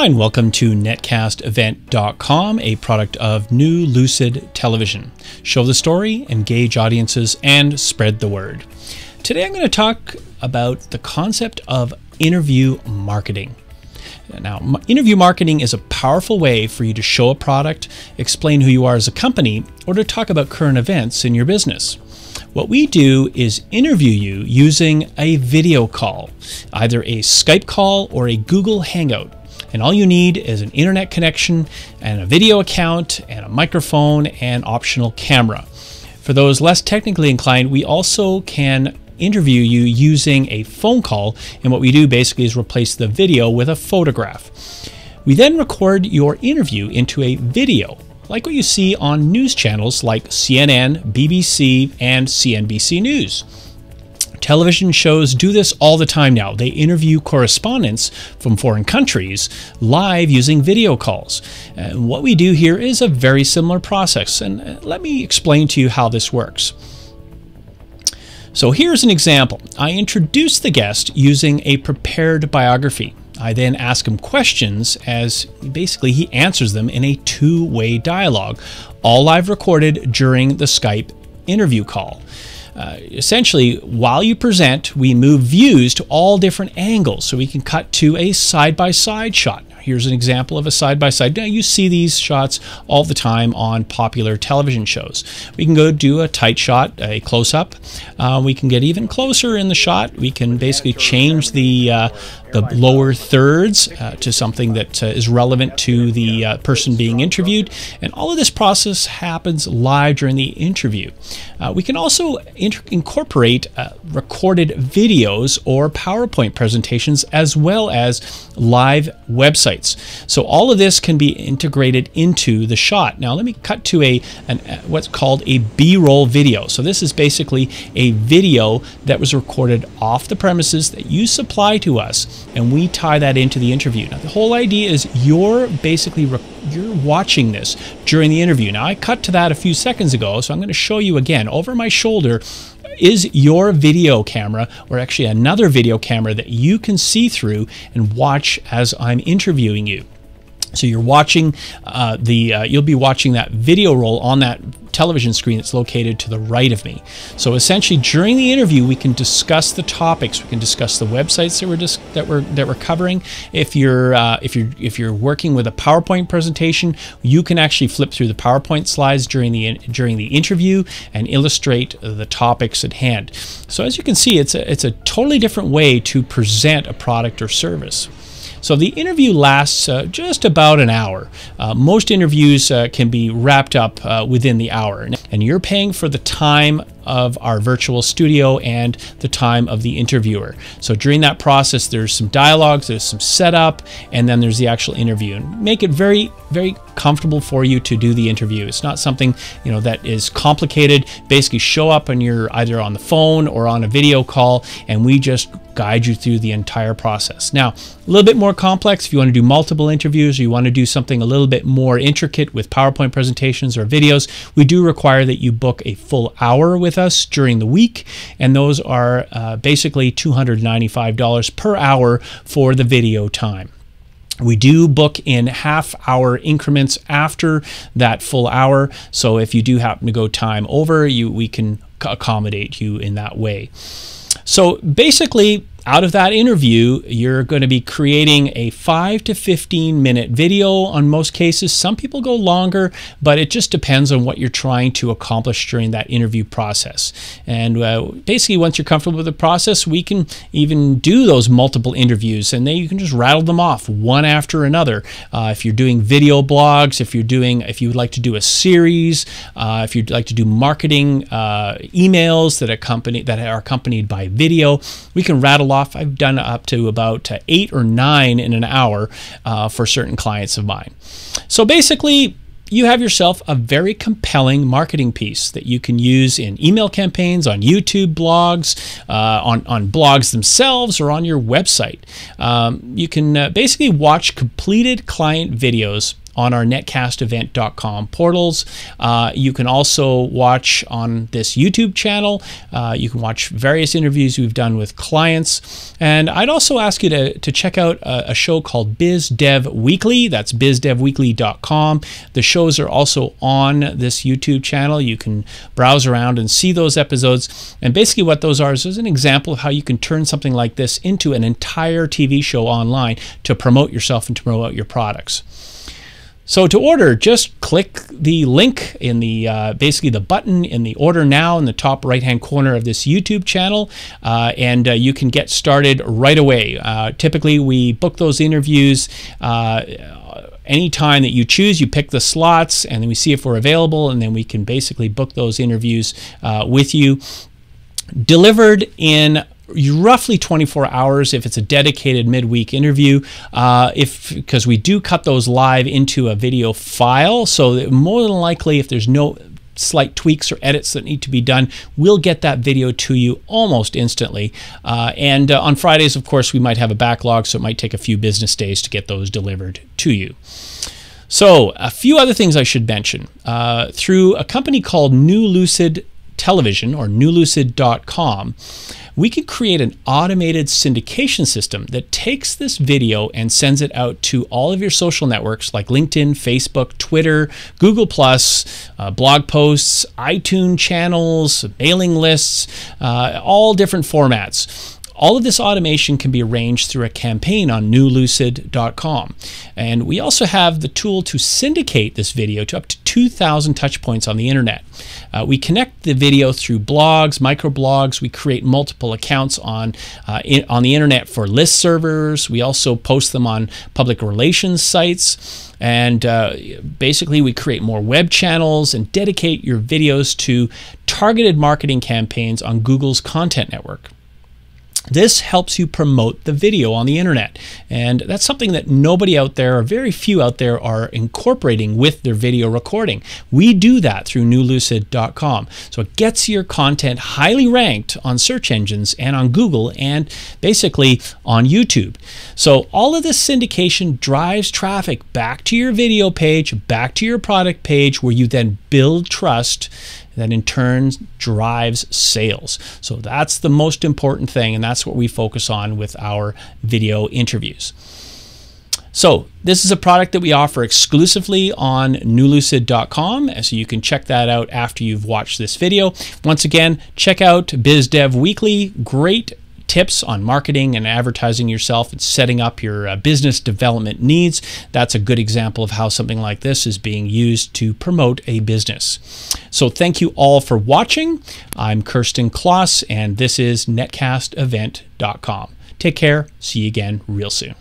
and welcome to netcastevent.com, a product of New Lucid Television. Show the story, engage audiences, and spread the word. Today I'm going to talk about the concept of interview marketing. Now, interview marketing is a powerful way for you to show a product, explain who you are as a company, or to talk about current events in your business. What we do is interview you using a video call, either a Skype call or a Google Hangout. And all you need is an internet connection and a video account and a microphone and optional camera. For those less technically inclined, we also can interview you using a phone call, and what we do basically is replace the video with a photograph. We then record your interview into a video, like what you see on news channels like CNN, BBC, and CNBC News. Television shows do this all the time now. They interview correspondents from foreign countries live using video calls. And what we do here is a very similar process, and let me explain to you how this works. So here's an example. I introduce the guest using a prepared biography. I then ask him questions as basically he answers them in a two-way dialogue, all live recorded during the Skype interview call. Essentially, while you present, we move views to all different angles so we can cut to a side-by-side shot. Here's an example of a side-by-side. Now, you see these shots all the time on popular television shows. We can go do a tight shot, a close-up. We can get even closer in the shot. We can basically change the lower thirds to something that is relevant to the person being interviewed. And all of this process happens live during the interview. We can also incorporate recorded videos or PowerPoint presentations as well as live websites. So all of this can be integrated into the shot. Now let me cut to what's called a B-roll video. So this is basically a video that was recorded off the premises that you supply to us, and we tie that into the interview. Now the whole idea is you're watching this during the interview. Now I cut to that a few seconds ago, so I'm going to show you again. Over my shoulder is your video camera, or actually another video camera that you can see through and watch as I'm interviewing you. So you're watching you'll be watching that video roll on that television screen that's located to the right of me. So essentially, during the interview, we can discuss the topics. We can discuss the websites that we're covering. If you're working with a PowerPoint presentation, you can actually flip through the PowerPoint slides during the interview and illustrate the topics at hand. So as you can see, it's a totally different way to present a product or service. So the interview lasts just about an hour. Most interviews can be wrapped up within the hour, and you're paying for the time of our virtual studio and the time of the interviewer. So during that process, there's some dialogues, there's some setup, and then there's the actual interview. And make it very, very comfortable for you to do the interview. It's not something that is complicated. Basically, show up and you're either on the phone or on a video call, and we just guide you through the entire process. Now, a little bit more complex, if you want to do multiple interviews or you want to do something a little bit more intricate with PowerPoint presentations or videos, we do require that you book a full hour with us during the week, and those are basically $295 per hour for the video time. We do book in half-hour increments after that full hour, so if you do happen to go time over, we can accommodate you in that way. So basically, out of that interview, you're going to be creating a 5 to 15 minute video on most cases. Some people go longer, but it just depends on what you're trying to accomplish during that interview process. And basically, once you're comfortable with the process, we can even do those multiple interviews, and then you can just rattle them off one after another. If you're doing video blogs, if you would like to do a series, if you'd like to do marketing emails that are accompanied by video, we can rattle off. I've done up to about 8 or 9 in an hour for certain clients of mine. So basically, you have yourself a very compelling marketing piece that you can use in email campaigns, on YouTube blogs, on blogs themselves, or on your website. You can basically watch completed client videos on our netcastevent.com portals. You can also watch on this YouTube channel. You can watch various interviews we've done with clients. And I'd also ask you to check out a show called Biz Dev Weekly. That's bizdevweekly.com. The shows are also on this YouTube channel. You can browse around and see those episodes. And basically what those are is an example of how you can turn something like this into an entire TV show online to promote yourself and to promote your products. So to order, just click the link in the basically the button in the Order Now in the top right-hand corner of this YouTube channel, and you can get started right away. Typically, we book those interviews any time that you choose. You pick the slots, and then we see if we're available, and then we can basically book those interviews with you. Delivered in roughly 24 hours if it's a dedicated midweek interview, because we do cut those live into a video file, so that more than likely if there's no slight tweaks or edits that need to be done, we'll get that video to you almost instantly. And on Fridays, of course, we might have a backlog, so it might take a few business days to get those delivered to you. So a few other things I should mention. Through a company called New Lucid Television, or newlucid.com, we can create an automated syndication system that takes this video and sends it out to all of your social networks like LinkedIn, Facebook, Twitter, Google+, blog posts, iTunes channels, mailing lists, all different formats. All of this automation can be arranged through a campaign on newlucid.com. And we also have the tool to syndicate this video to up to 2,000 touch points on the internet. We connect the video through blogs, microblogs. We create multiple accounts on the internet for list servers. We also post them on public relations sites. And basically we create more web channels and dedicate your videos to targeted marketing campaigns on Google's content network. This helps you promote the video on the internet, and that's something that nobody out there, or very few out there, are incorporating with their video recording. We do that through newlucid.com. So it gets your content highly ranked on search engines and on Google and basically on YouTube. So all of this syndication drives traffic back to your video page, back to your product page, where you then build trust that in turn drives sales. So that's the most important thing, and that's what we focus on with our video interviews. So this is a product that we offer exclusively on newlucid.com, so you can check that out after you've watched this video. Once again, check out Biz Dev Weekly. Great tips on marketing and advertising yourself and setting up your business development needs. That's a good example of how something like this is being used to promote a business. So thank you all for watching. I'm Kirsten Kloss, and this is netcastevent.com. Take care. See you again real soon.